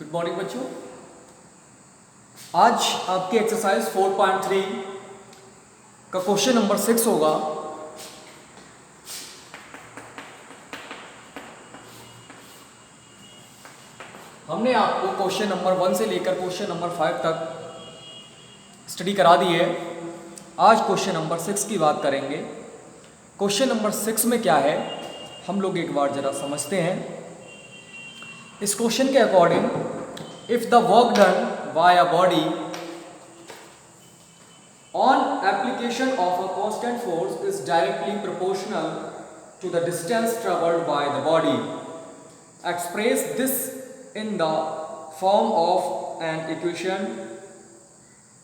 Good morning बच्चों। आज आपकी एक्सरसाइज 4.3 का क्वेश्चन नंबर 6 होगा। हमने आपको क्वेश्चन नंबर 1 से लेकर क्वेश्चन नंबर 5 तक स्टडी करा दी है। आज क्वेश्चन नंबर 6 की बात करेंगे। क्वेश्चन नंबर 6 में क्या है हम लोग एक बार जरा समझते हैं। इस क्वेश्चन के according, if the work done by a body on application of a constant force is directly proportional to the distance traveled by the body, express this in the form of an equation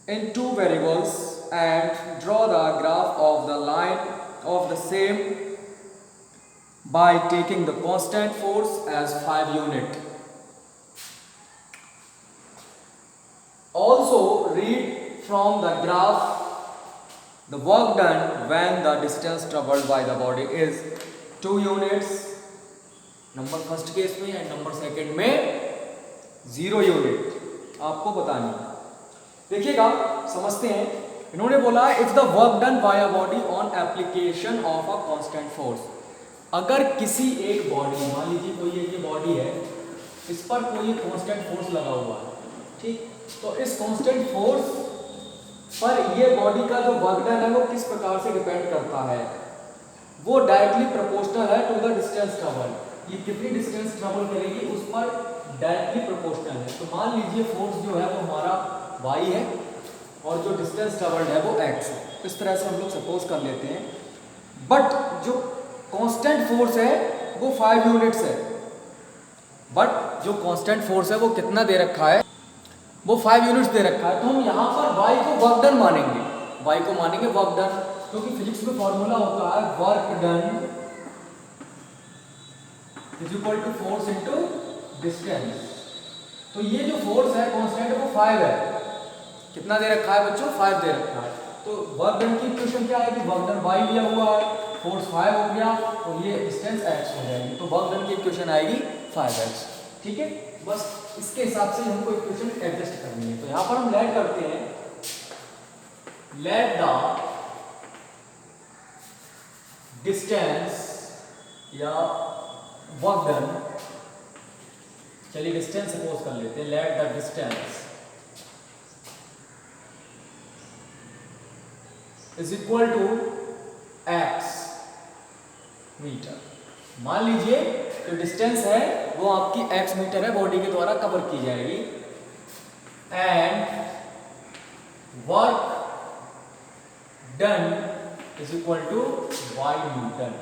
in two variables and draw the graph of the line of the same by taking the constant force as 5 unit. Also read from the graph the work done when the distance traveled by the body is 2 units, number first case में and number second में 0 unit आपको बतानी है। देखिएगा, समझते हैं। इन्होंने बोला if the work done by a body on application of a constant force, अगर किसी एक बॉडी, मान लीजिए कोई ये बॉडी है, इस पर कोई कांस्टेंट फोर्स लगा हुआ है, ठीक, तो इस कांस्टेंट फोर्स पर ये बॉडी का जो वर्क डन है वो किस प्रकार से डिपेंड करता है, वो डायरेक्टली प्रोपोर्शनल है टू द डिस्टेंस ट्रैवल। ये कितनी डिस्टेंस ट्रैवल करेगी उस पर डायरेक्टली प्रोपोर्शनल है। तो मान लीजिए फोर्स जो है वो हमारा y है और जो डिस्टेंस ट्रैवल्ड है वो x है। इस तरह से हम लोग सपोज कर लेते हैं। बट जो कांस्टेंट फोर्स है वो 5 यूनिट्स है। बट जो कांस्टेंट फोर्स है वो कितना दे रखा है, वो 5 यूनिट्स दे रखा है। तो हम यहाँ पर y को वर्क डन मानेंगे, y को मानेंगे वर्क डन, क्योंकि फिजिक्स में फॉर्मूला होता है work done is equal to force into distance. तो ये जो फोर्स है कांस्टेंट वो 5 है। कितना दे रखा है बच्चों? 5 दे रखा है। तो वर्क डन की इक्वेशन क्या आएगी? वर्क डन y लिया हुआ है, फोर्स 5 हो गया और ये डिस्टेंस x हो जाएगी। तो वर्क डन की इक्वेशन आएगी 5x। ठीक है, बस इसके हिसाब से हमको इक्वेशन एडजस्ट करनी है। तो यहां पर हम लेट करते हैं, लेट द डिस्टेंस या वर्क डन, चलिए डिस्टेंस सपोज कर लेते हैं, let the distance is equal to x metre. मान लीजिए जो डिस्टेंस है वो आपकी x मीटर है, बॉडी के द्वारा कवर की जाएगी, and work done is equal to y newton.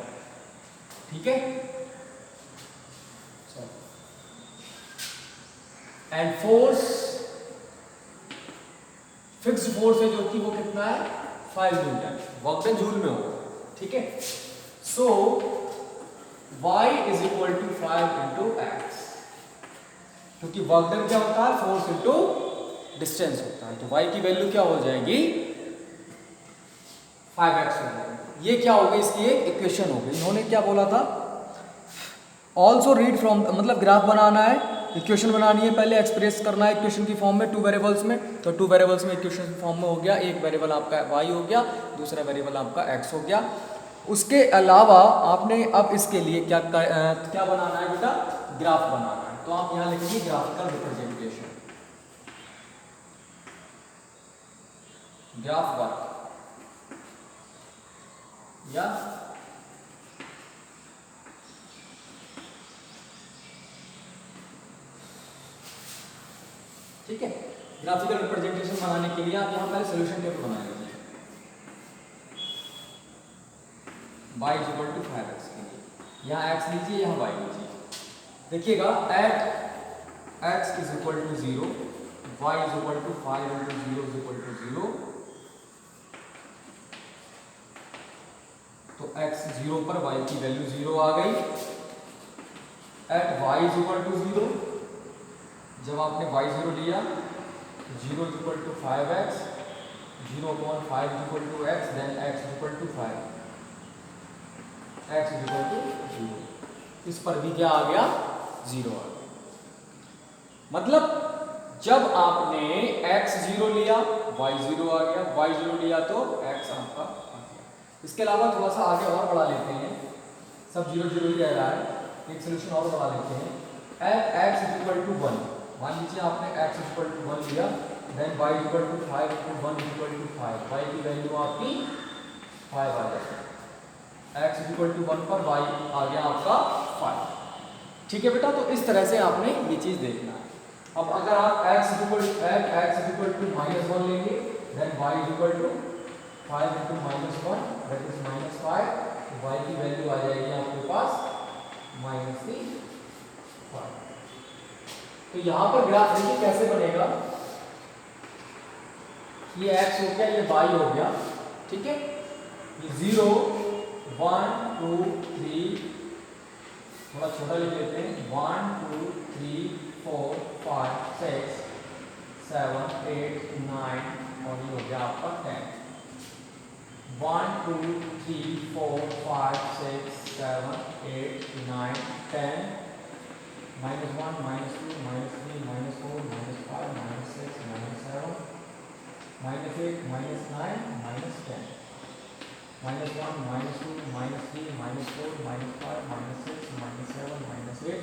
ठीक है, एंड फोर्स, फिक्स्ड फोर्स है जो कि वो कितना है? 5 न्यूटन। वर्क डन जूल में होगा। ठीक है, so y is equal to 5 into x, क्योंकि वर्क डन क्या होता है? फोर्स इंटू डिस्टेंस होता है। तो y की वैल्यू क्या हो जाएगी? 5x हो जाएगी। ये क्या हो गई? इसकी एक इक्वेशन हो गई। इन्होंने क्या बोला था? ऑल्सो रीड फ्रॉम, मतलब ग्राफ बनाना है, इक्वेशन बनानी है, पहले एक्सप्रेस करना है इक्वेशन की फॉर्म में 2 वेरिएबल्स में। तो 2 वेरिएबल्स में इक्वेशन की फॉर्म में हो गया, एक वेरिएबल आपका y हो गया, दूसरा वेरिएबल आपका x हो गया। उसके अलावा आपने अब इसके लिए क्या बनाना है बेटा? ग्राफ बनाना है। तो आप यहां लिखेंगे ग्राफिकल रिप्रेजेंटेशन, ग्राफ वर्क या ठीक है। ग्राफिकल रिप्रेजेंटेशन बनाने के लिए आप यहां पहले सॉल्यूशन टेबल बनाएंगे। y is equal to 5x के लिए यहाँ x लीजिए, यहाँ y लीजिए। देखिएगा, at x is equal to 0, y is equal to 5 into 0 is equal to 0। तो x 0 पर y की वैल्यू 0 आ गई। At y is equal to 0, जब आपने y 0 लिया, 0 is equal to 5x, 0/5 is equal to x, then x is equal to 5, x is equal to 0। इस पर भी क्या आ गया? 0 आ गया। मतलब जब आपने x 0 लिया y 0 आ गया, y 0 लिया तो x आपका आ गया। इसके अलावा थोड़ा सा आगे और बढ़ा लेते हैं, सब 0 0 ही रह रहा है, एक सोल्यूशन और बढ़ा लेते हैं। x इक्वल टू 1, मान लीजिए आपने x इक्वल टू 1 लिया, then y equal to 5 into 1 equal to 5, y की वैल्यू आपकी 5 आ जाएगी। x इक्वल टू 1 पर y आ गया आपका 5। ठीक है बेटा, तो इस तरह से आपने ये चीज देखना है। अब अगर आप x इक्वल टू -1 लेंगे, then y equal to 5 into -1 that is -5, तो y की वैल्यू आ जाएगी आपके पास -5। तो यहाँ पर ग्राफ देखिए कैसे बनेगा, ये x हो गया, ये y हो गया, ठीक है। ये 0 1 2 3, थोड़ा छोटा लिख लेते हैं, 1 2 3 4 5 6 7 8 9 और ये हो गया आपका 10। 1 2 3 4 5 6 7 8 9 10, -1 -2 -3 -4 -5 -6 -7 -8 -9 -10, -1 -2 -3 -4 -5 -6 -7 -8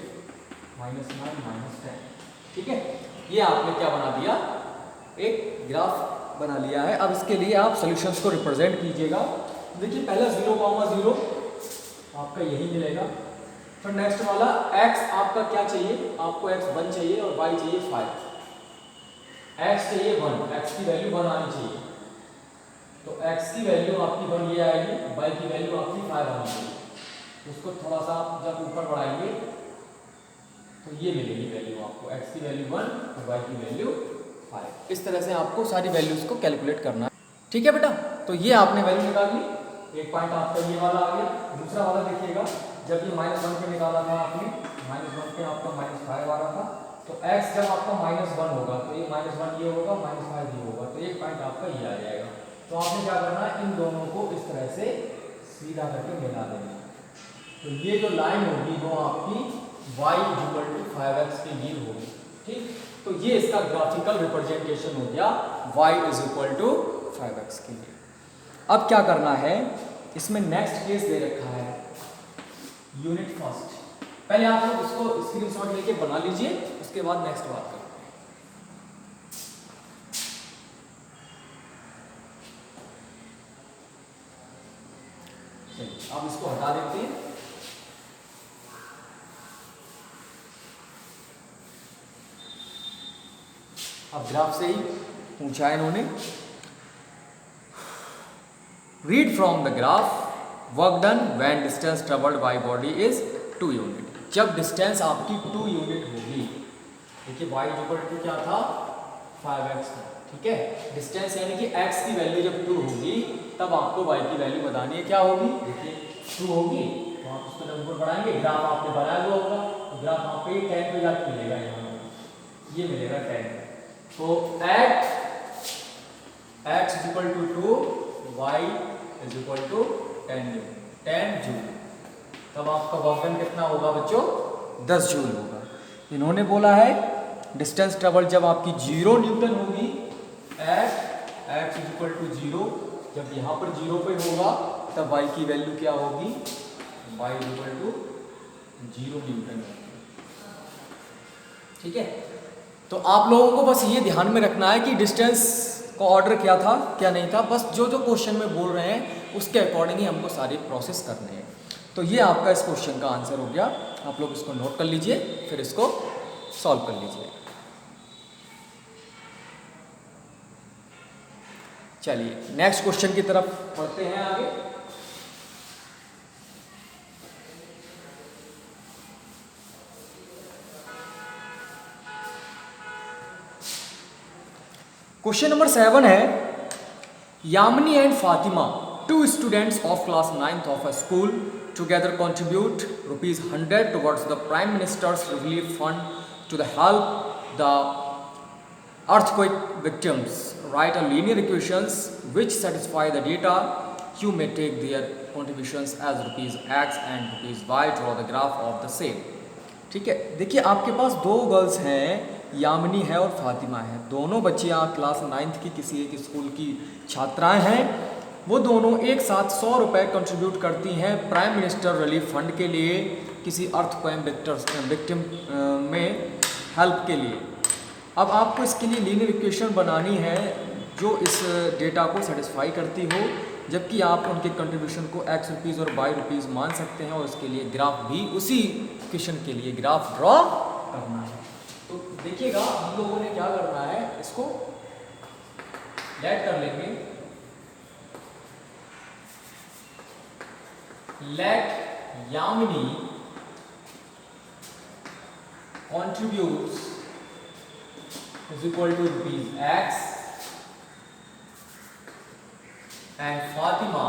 -9 -10। ठीक है, ये आपने क्या बना दिया, एक ग्राफ बना लिया है। अब इसके लिए आप सॉल्यूशंस को रिप्रेजेंट कीजिएगा। देखिए पहला 0,0 आपका यही मिलेगा, फिर नेक्स्ट वाला x आपका क्या चाहिए, आपको x 1 चाहिए और y चाहिए 5। x चाहिए 1, x की वैल्यू 1 आनी चाहिए, तो x की वैल्यू आपकी 1 ये आएगी, y की वैल्यू आपकी 5 आनी चाहिए। उसको थोड़ा सा जब ऊपर बढ़ाएंगे तो ये मिलेगी वैल्यू आपको, x की वैल्यू 1 और y की वैल्यू 5। इस तरह से आपको सारी वैल्यूज को कैलकुलेट करना है। ठीक है बेटा, तो ये आपने वैल्यू निकाल ली, एक पॉइंट आपका ये वाला आ गया। दूसरा वाला देखिएगा, जब ये -1 पे निकाला था आपने, -1 पे आपका -5 आ रहा था, तो x जब आपका -1 होगा तो ये -1 ये होगा, -5 ये होगा, तो एक पॉइंट आपका ये आ जाएगा। तो आपने क्या करना है, इन दोनों को इस तरह से सीधा करके मिला देना। तो ये जो लाइन होगी वो आपकी y इक्वल टू 5x के लिए होगी। ठीक, तो ये इसका ग्राफिकल रिप्रेजेंटेशन हो गया y is equal to 5x के लिए। अब क्या करना है, इसमें नेक्स्ट केस दे रखा है यूनिट फर्स्ट। पहले आप लोग इसको स्क्रीनशॉट लेके बना लीजिए, उसके बाद नेक्स्ट बात करते हैं। अब इसको हटा देते हैं। अब ग्राफ से ही पूछा है इन्होंने, read from the graph work done when distance travelled by body is 2 unit. जब डिस्टेंस आपकी 2 यूनिट होगी, देखिए y इक्वल टू क्या था, 5x था। ठीक है, डिस्टेंस यानी कि x की वैल्यू जब 2 होगी तब आपको y की वैल्यू बतानी है, क्या होगी, देखिए 2 होगी, तो आप उसको जब ऊपर बढ़ाएंगे, ग्राफ आपने बनाया हुआ होगा, तो ग्राफ आपको 10 पे जाके मिलेगा, यहाँ ये मिलेगा 10। तो at x equal to 2, y is equal to 10 joule. तब आपका वर्क डन कितना होगा बच्चों, 10 जूल होगा। इन्होंने बोला है डिस्टेंस ट्रेवल जब आपकी 0 न्यूटन होगी, एट x इक्वल टू 0, जब यहाँ पर 0 पे होगा तब y की वैल्यू क्या होगी, y इक्वल टू 0 न्यूटन होगी। ठीक है, तो आप लोगों को बस ये ध्यान में रखना है कि डिस्टेंस का ऑर्डर क्या था क्या नहीं था, बस जो जो क्वेश्चन में बोल रहे हैं उसके अकॉर्डिंग ही हमको सारी प्रोसेस करने हैं। तो ये आपका इस क्वेश्चन का आंसर हो गया, आप लोग इसको नोट कर लीजिए, फिर इसको सॉल्व कर लीजिए। चलिए नेक्स्ट क्वेश्चन की तरफ बढ़ते हैं आगे। क्वेश्चन नंबर 7 है, Yamini and Fatima, 2 students of class 9th of a school together contribute ₹100 towards the Prime Minister's relief fund to the help the earthquake victims. Write a linear equations which satisfy the data. You may take their contributions as ₹x and ₹y. Draw the graph of the same. ठीक है, देखिए आपके पास 2 girls हैं यामिनी है और फातिमा है। दोनों बच्चियाँ क्लास 9th की किसी एक स्कूल की छात्राएं हैं। वो दोनों एक साथ 100 रुपये कंट्रीब्यूट करती हैं प्राइम मिनिस्टर रिलीफ फंड के लिए, किसी अर्थक्वेक विक्टिम में हेल्प के लिए। अब आपको इसके लिए लीनियर इक्वेशन बनानी है जो इस डेटा को सेटिस्फाई करती हो, जबकि आप उनके कंट्रीब्यूशन को x रुपीज़ और y रुपीज़ मान सकते हैं, और उसके लिए ग्राफ भी उसी इक्वेशन के लिए ग्राफ ड्रॉ करना है। तो देखिएगा हम लोगों ने क्या करना है, इसको लेट कर लेंगे, let Yamini contributes is equal to rupees x and Fatima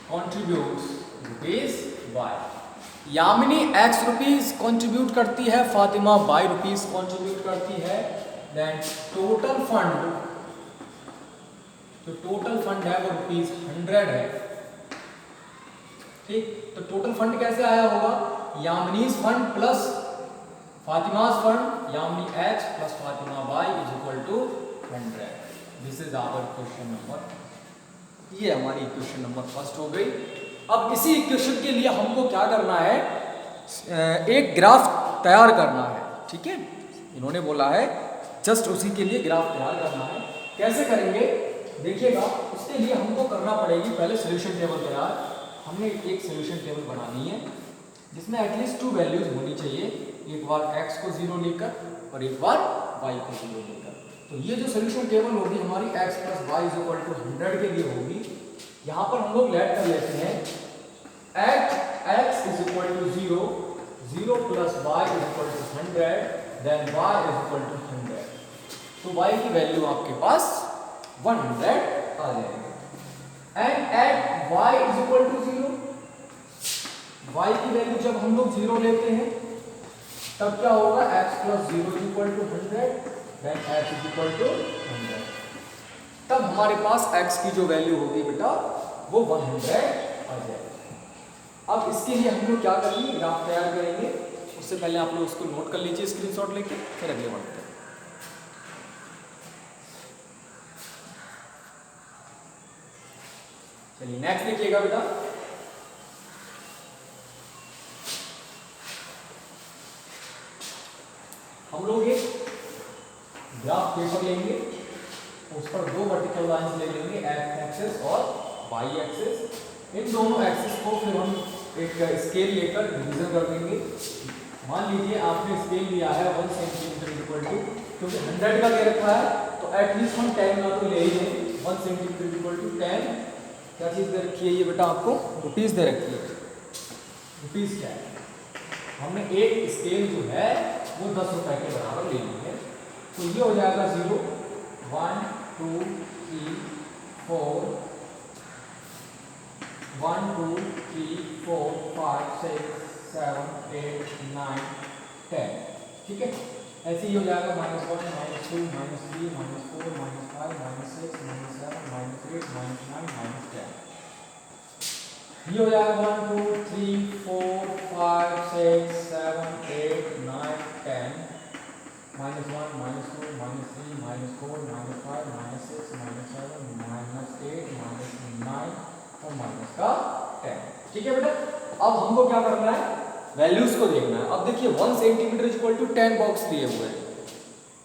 contributes rupees y। Yamini x rupees contribute करती है, फातिमा y रुपीज कंट्रीब्यूट करती है। देन टोटल फंड, जो टोटल फंड है वो रुपीज 100 है। ठीक, तो टोटल फंड कैसे आया होगा, Yamini's fund plus Fatima's fund, Yamini h plus Fatima y is equal to 100। This is our question number, ये हमारी इक्वेशन नंबर फर्स्ट हो गई। अब इसी इक्वेशन के लिए हमको क्या करना है, एक ग्राफ तैयार करना है। ठीक है, इन्होंने बोला है जस्ट उसी के लिए ग्राफ तैयार करना है। कैसे करेंगे देखिएगा, उसके लिए हमको करना पड़ेगी पहले सोल्यूशन टेबल तैयार। हमने एक सोल्यूशन टेबल बनानी है जिसमें एटलीस्ट 2 वैल्यूज होनी चाहिए, एक बार x को 0 लेकर और एक बार y को 0 लेकर। तो ये जो सोल्यूशन टेबल होगी हमारी x plus y is equal to 100 के लिए होगी। यहाँ पर हम लोग लेट कर लेते हैं at x is equal to 0, 0 plus y is equal to 100, then y is equal to 100। तो y की वैल्यू आपके पास 100 आ जाएगी। And at y is equal to 0, y की वैल्यू जब हम लोग 0 लेते हैं तब क्या होगा, x plus 0 is equal to 100, then x is equal to 100। तब हमारे पास x की जो वैल्यू होगी बेटा वो 100 आ जाएगी। अब इसके लिए हम लोग क्या करेंगे, ग्राफ तैयार करेंगे। उससे पहले आप लोग उसको नोट कर लीजिए स्क्रीनशॉट लेके, फिर अगले बढ़ते हैं। चलिए नेक्स्ट देखिएगा बेटा, हम लोग एक ग्राफ पेपर लेंगे, उस पर 2 वर्टिकल लाइंस ले लेंगे, एक्स एक्सिस और वाई एक्सिस। इन दोनों एक्सिस को फिर हम एक स्केल लेकर डिवीजन कर देंगे। मान लीजिए आपने स्केल लिया है 1 सेंटीमीटर इक्वल टू, क्योंकि 100 का दे रखा है तो एटलीस्ट हम 10 ना तो ले ही लें। 1 सेंटीमीटर इक्वल टू 10, क्या चीज़ दे रखी है ये बेटा, आपको रुपीज़ दे रखी है। रुपीज़ क्या है, हमने एक स्केल जो है वो 10 रुपए के बराबर ले ली है। तो ये हो जाएगा 0, 1 2 3 4, 1 2 3 4 5 6 7 8 9 10। ठीक है, ऐसे ही हो जाएगा -1 -2 -3 -4 -5 -6 -7 -8 -9 -10। ये हो जाएगा 1 2 3 4 5 6 7 8 9 10, -1 -2 -3 -4 -5 -6 -7 -8 -9 और -10। ठीक है बेटा, अब हमको क्या करना है, वैल्यूज को देखना है। अब देखिए 1 सेंटीमीटर इक्वल टू 10 बॉक्स दिए हुए हैं,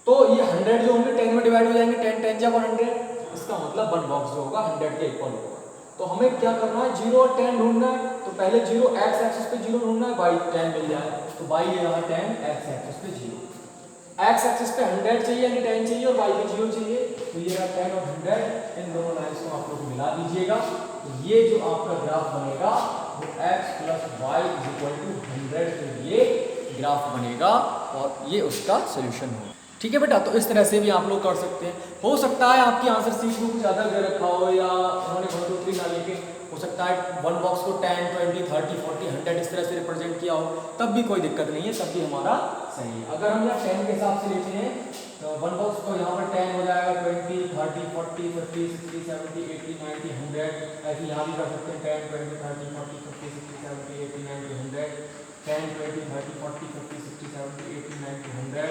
तो ये 100 जो होंगे 10 में डिवाइड हो जाएंगे, 10 10 जा 100, इसका मतलब 1 बॉक्स जो होगा 100 के इक्वल होगा। तो हमें क्या करना है, 0 और 10 ढूंढना है। तो पहले 0 x एक्सिस पे 0 ढूंढना है, y 10 मिल जाए, तो y ये रहा 10, x एक्सिस पे 0, x एक्सिस पे 100 चाहिए यानी 10 चाहिए और y पे 0 चाहिए, तो ये रहा 10 और 100। इन दोनों लाइंस को आप लोग मिला दीजिएगा, तो ये जो आपका ग्राफ बनेगा वो x plus y is equal to 100 के लिए ग्राफ बनेगा और ये उसका सोल्यूशन होगा। ठीक है बेटा, तो इस तरह से भी आप लोग कर सकते हैं। हो सकता है आपकी आंसर शीट में कुछ ज़्यादा दे रखा हो या उन्होंने 1 2 3 ना लेके, हो सकता है 1 बॉक्स को 10 20 30 40 100 इस तरह से रिप्रेजेंट किया हो, तब भी कोई दिक्कत नहीं है, तब भी हमारा सही है। अगर हम यहाँ 10 के हिसाब से लेते हैं तो 1 बॉक्स को यहाँ पर 10 हो जाएगा, 20 30 40 50 60 70 80 90 100, ऐसे यहाँ भी कर सकते हैं 10 20 30 40 50 60 70 80 90 100। 10, 20, 30, 40, 50, 60, 70, 80, 90, 100,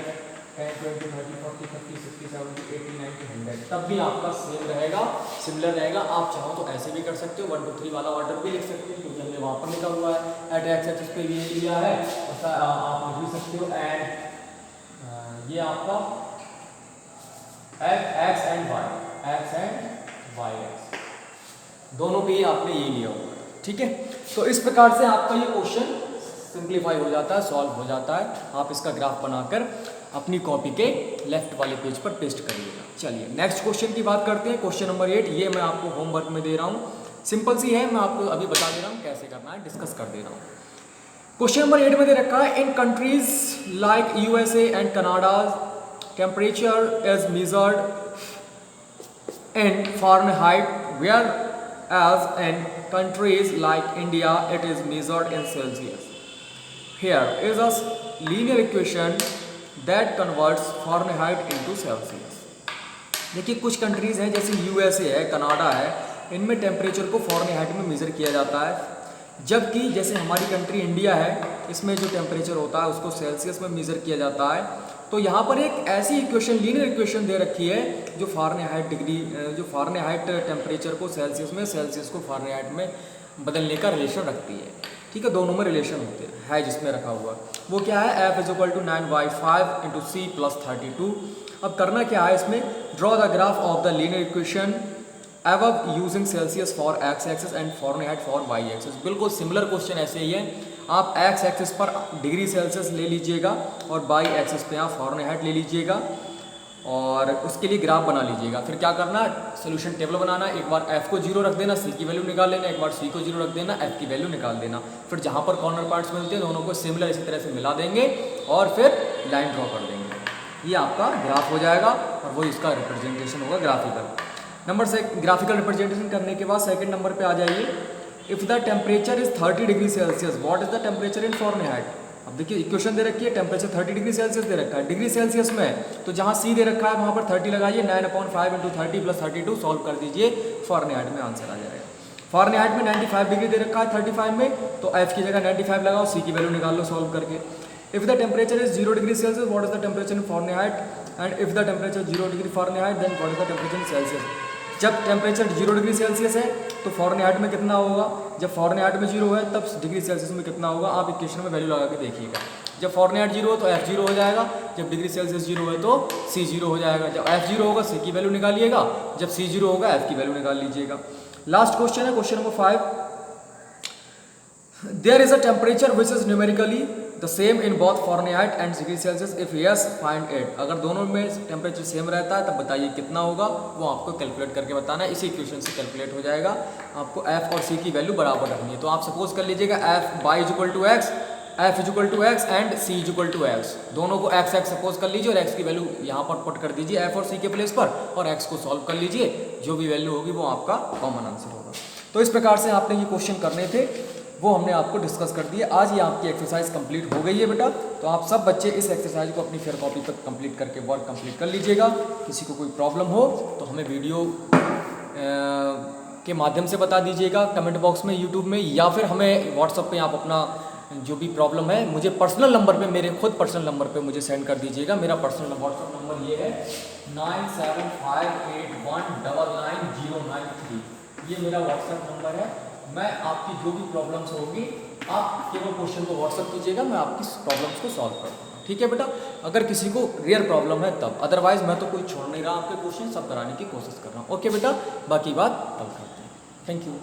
10, 20, 30, 40, 50, 60, 70, 80, 90, 100, तब भी आपका सेम रहेगा, सिमिलर रहेगा। आप चाहो तो ऐसे भी कर सकते हो, 1 2 3 वाला ऑर्डर भी लिख सकते हो, क्योंकि हमने वहाँ पर लिखा हुआ है एट एक्स एक्सिस पे ये लिया है, ऐसा आप लिख भी सकते हो। एंड ये आपका एक्स एंड वाई एक्स दोनों पे आपने ये लिया हुआ है, ठीक है। तो इस प्रकार से आपका ये क्वेश्चन सिंप्लीफाई हो जाता है, सॉल्व हो जाता है। आप इसका ग्राफ बनाकर अपनी कॉपी के लेफ्ट वाले पेज पर पेस्ट करिएगा। चलिए नेक्स्ट क्वेश्चन की बात करते हैं। क्वेश्चन नंबर 8, ये मैं आपको होमवर्क में दे रहा हूँ, सिंपल सी है, मैं आपको अभी बता दे रहा हूँ कैसे करना है, डिस्कस कर दे रहा हूँ। क्वेश्चन नंबर 8 में दे रखा है, in countries like USA and Canada temperature is measured in Fahrenheit, whereas in countries like India it is measured in Celsius. Here is a linear equation that converts Fahrenheit into Celsius. देखिए कुछ countries हैं जैसे USA है, Canada है, इनमें temperature को Fahrenheit में measure किया जाता है, जबकि जैसे हमारी कंट्री इंडिया है, इसमें जो टेम्परेचर होता है उसको सेल्सियस में मेज़र किया जाता है। तो यहाँ पर एक ऐसी इक्वेशन, लीनियर इक्वेशन दे रखी है जो फारेनहाइट टेम्परेचर को सेल्सियस में, सेल्सियस को फारेनहाइट में बदलने का रिलेशन रखती है, ठीक है। दोनों में रिलेशन होते हैं जिसमें रखा हुआ, वो क्या है, F = 9/5 × C + 32। अब करना क्या है इसमें, draw the graph of the linear equation above using Celsius for x axis and Fahrenheit for y axis. बिल्कुल सिमिलर क्वेश्चन ऐसे ही है, आप x एक्सिस पर डिग्री सेल्सियस ले लीजिएगा और y एक्सिस पे आप Fahrenheit ले लीजिएगा और उसके लिए ग्राफ बना लीजिएगा। फिर क्या करना, सोल्यूशन टेबल बनाना, एक बार f को 0 रख देना, c की वैल्यू निकाल लेना, एक बार c को 0 रख देना, f की वैल्यू निकाल देना। फिर जहाँ पर कॉर्नर पार्ट्स मिलते हैं दोनों को सिमिलर इसी तरह से मिला देंगे और फिर लाइन ड्रॉ कर देंगे। ये आपका ग्राफ हो जाएगा और वो इसका रिप्रेजेंटेशन होगा ग्राफिकल। नंबर से ग्राफिकल रिप्रेजेंटेशन करने के बाद सेकंड नंबर पे आ जाइए। If the temperature is 30 degree Celsius, what is the temperature in Fahrenheit. अब देखिए इक्वेशन दे रखी है, टेम्परेचर 30 डिग्री सेल्सियस दे रखा है, डिग्री सेल्सियस में, तो जहाँ सी दे रखा है वहाँ पर 30 लगाइए, 9/5 × 30 + 32 सॉल्व कर दीजिए, फॉरेनहाइट में आंसर आ जाएगा। फॉरेनहाइट में 95 डिग्री दे रखा है 35 में, तो एफ की जगह 95 लगाओ, सी की वैल्यू निकाल लो सॉल्व करके। If the temperature is 0 degree Celsius, what is the temperature in Fahrenheit, and if the temperature 0 degree Fahrenheit, then what is the temperature in Celsius. जब टेम्परेचर 0 डिग्री सेल्सियस है तो Fahrenheit में कितना होगा, जब Fahrenheit में 0 है तब डिग्री सेल्सियस में कितना होगा, आप इक्वेशन में वैल्यू लगा के देखिएगा। जब फॉरेनहाइट 0 हो तो F 0 हो जाएगा, जब डिग्री सेल्सियस 0 है तो C 0 हो जाएगा। जब F 0 होगा C की वैल्यू निकालिएगा, जब C 0 होगा F की वैल्यू निकाल लीजिएगा। लास्ट क्वेश्चन है question number 5, there is a temperature which is numerically the same in both Fahrenheit and degree Celsius, if yes find it. अगर दोनों में टेम्परेचर सेम रहता है तब बताइए कितना होगा, वो आपको कैलकुलेट करके बताना है। इसी इक्वेशन से कैलकुलेट हो जाएगा। आपको F और C की वैल्यू बराबर रखनी है। तो आप सपोज कर लीजिएगा y = x, F = x and C = x, दोनों को x सपोज कर लीजिए और x की वैल्यू यहाँ पर पुट कर दीजिए F और C के प्लेस पर, और x को सॉल्व कर लीजिए, जो भी वैल्यू होगी वो आपका कॉमन आंसर होगा। तो इस प्रकार से आपने ये क्वेश्चन करने थे, वो हमने आपको डिस्कस कर दिया। आज ये आपकी एक्सरसाइज कंप्लीट हो गई है बेटा। तो आप सब बच्चे इस एक्सरसाइज को अपनी फेयर कॉपी पर कंप्लीट करके वर्क कंप्लीट कर लीजिएगा। किसी को कोई प्रॉब्लम हो तो हमें वीडियो के माध्यम से बता दीजिएगा कमेंट बॉक्स में, यूट्यूब में, या फिर हमें व्हाट्सएप पे आप अपना जो भी प्रॉब्लम है मुझे पर्सनल नंबर पे, मेरे खुद पर्सनल नंबर पे मुझे सेंड कर दीजिएगा। मेरा पर्सनल व्हाट्सएप नंबर ये है 9758199093। ये मेरा व्हाट्सएप नंबर है। मैं आपकी जो भी प्रॉब्लम्स होगी आप केवल क्वेश्चन को व्हाट्सएप कीजिएगा, मैं आपकी प्रॉब्लम्स को सॉल्व कर दूँगा, ठीक है बेटा। अगर किसी को रियल प्रॉब्लम है तब, अदरवाइज मैं तो कोई छोड़ नहीं रहा, आपके क्वेश्चन सब कराने की कोशिश कर रहा हूँ। ओके बेटा, बाकी बात कल करते हैं। Thank you.